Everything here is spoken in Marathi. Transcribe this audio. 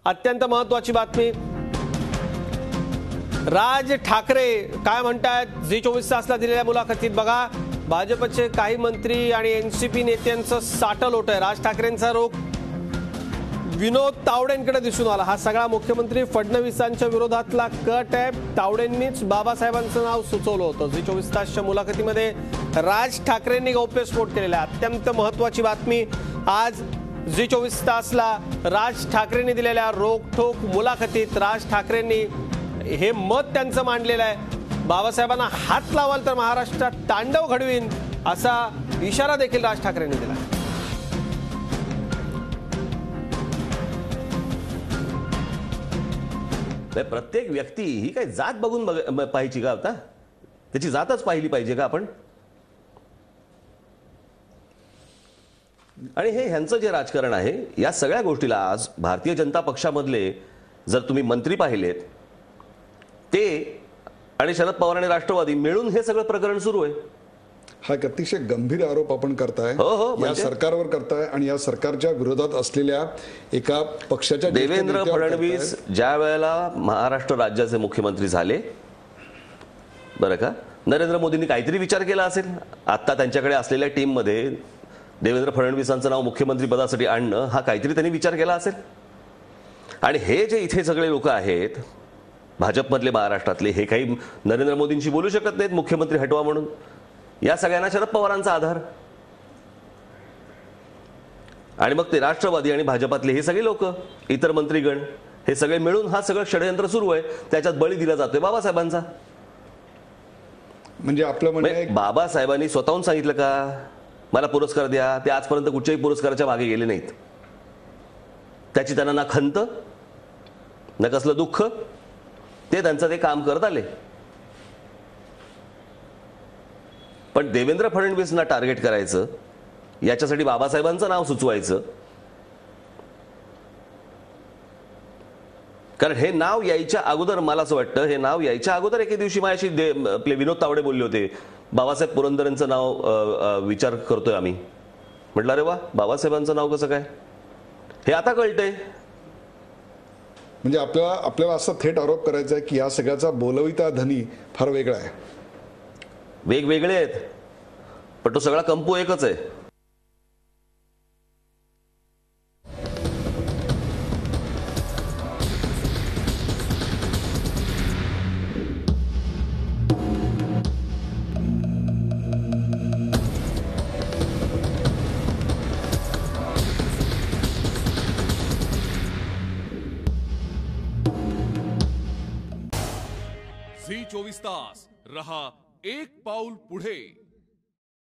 अत्यंत महत्त्वाची बातमी। राज ठाकरे काय म्हणतात झी 24 तासला दिलेल्या मुलाखतीत बघा, भाजपचे काही मंत्री आणि एनसीपी नेत्यांचं साटं लोट आहे। राज ठाकरेंचा रोख विनोद तावडेंकडे दिसून आला। हा सगळा मुख्यमंत्री फडणवीसांच्या विरोधातला कट आहे। तावडेंनीच बाबासाहेबांचं नाव सुचवलं होतं। झी 24 तासच्या मुलाखतीमध्ये राज ठाकरेंनी गौप्यस्फोट केलेला आहे। अत्यंत महत्त्वाची बातमी आज झी 24 तासला राज ठाकरेंनी दिलेल्या रोखठोक मुलाखतीत राज ठाकरेंनी हे मत त्यांचं मांडलेलं आहे। बाबासाहेबांना हात लावाल तर महाराष्ट्रात तांडव घडवीन असा इशारा देखील राज ठाकरेंनी दिला। प्रत्येक व्यक्ती ही काही जात बघून पाहिजे का? आता त्याची जातच पाहिली पाहिजे का आपण? आणि हे ह्यांचं जे राजकारण आहे या सगळ्या गोष्टीला आज भारतीय जनता पक्षामधले जर तुम्ही मंत्री पाहिलेत ते आणि शरद पवार आणि राष्ट्रवादी मिळून हे सगळं प्रकरण सुरू आहे। हा एक अतिशय गंभीर आरोप आपण करताय, या सरकारवर करताय आणि या सरकारच्या विरोधात असलेल्या एका पक्षाच्या देवेंद्र फडणवीस ज्या वेळेला महाराष्ट्र राज्याचे मुख्यमंत्री झाले बरं का, नरेंद्र मोदींनी काहीतरी विचार केला असेल। आता त्यांच्याकडे असलेल्या टीम मध्ये देवेंद्र फडणवीसांचं नाव मुख्यमंत्री पदासाठी आणणं हा काहीतरी त्यांनी विचार केला असेल। आणि हे जे इथे सगळे लोक आहेत भाजपमधले महाराष्ट्रातले हे काही नरेंद्र मोदींशी बोलू शकत नाहीत मुख्यमंत्री हटवा म्हणून। या सगळ्यांना शरद पवारांचा आधार आणि मग ते राष्ट्रवादी आणि भाजपातले हे सगळे लोक इतर मंत्रीगण हे सगळे मिळून हा सगळं षडयंत्र सुरू आहे। त्याच्यात बळी दिला जातोय बाबासाहेबांचा। म्हणजे आपलं म्हणजे बाबासाहेबांनी स्वतःहून सांगितलं का मला पुरस्कार द्या? ते आजपर्यंत कुठच्याही पुरस्काराच्या मागे गेले नाहीत। त्याची त्यांना ना खंत ना कसलं दुःख, ते त्यांचं ते काम करत आले। पण देवेंद्र फडणवीसांना टार्गेट करायचं, याच्यासाठी बाबासाहेबांचं नाव सुचवायचं, कारण हे नाव यायच्या अगोदर मला असं वाटतं हे नाव यायच्या अगोदर एके दिवशी माझ्याशी आपले विनोद तावडे बोलले होते, बाबासाहेब पुरंदरेंचं नाव विचार करतोय आम्ही। म्हटलं अरे वा, बाबासाहेबांचं नाव कसं काय? हे आता कळतंय। म्हणजे आपल्याला असा थेट आरोप करायचा आहे की या सगळ्याचा बोलविता धनी फार वेगळा आहे। वेगवेगळे आहेत पण तो सगळा कंपू एकच आहे। झी 24 तास रहा एक पाऊल पुढे।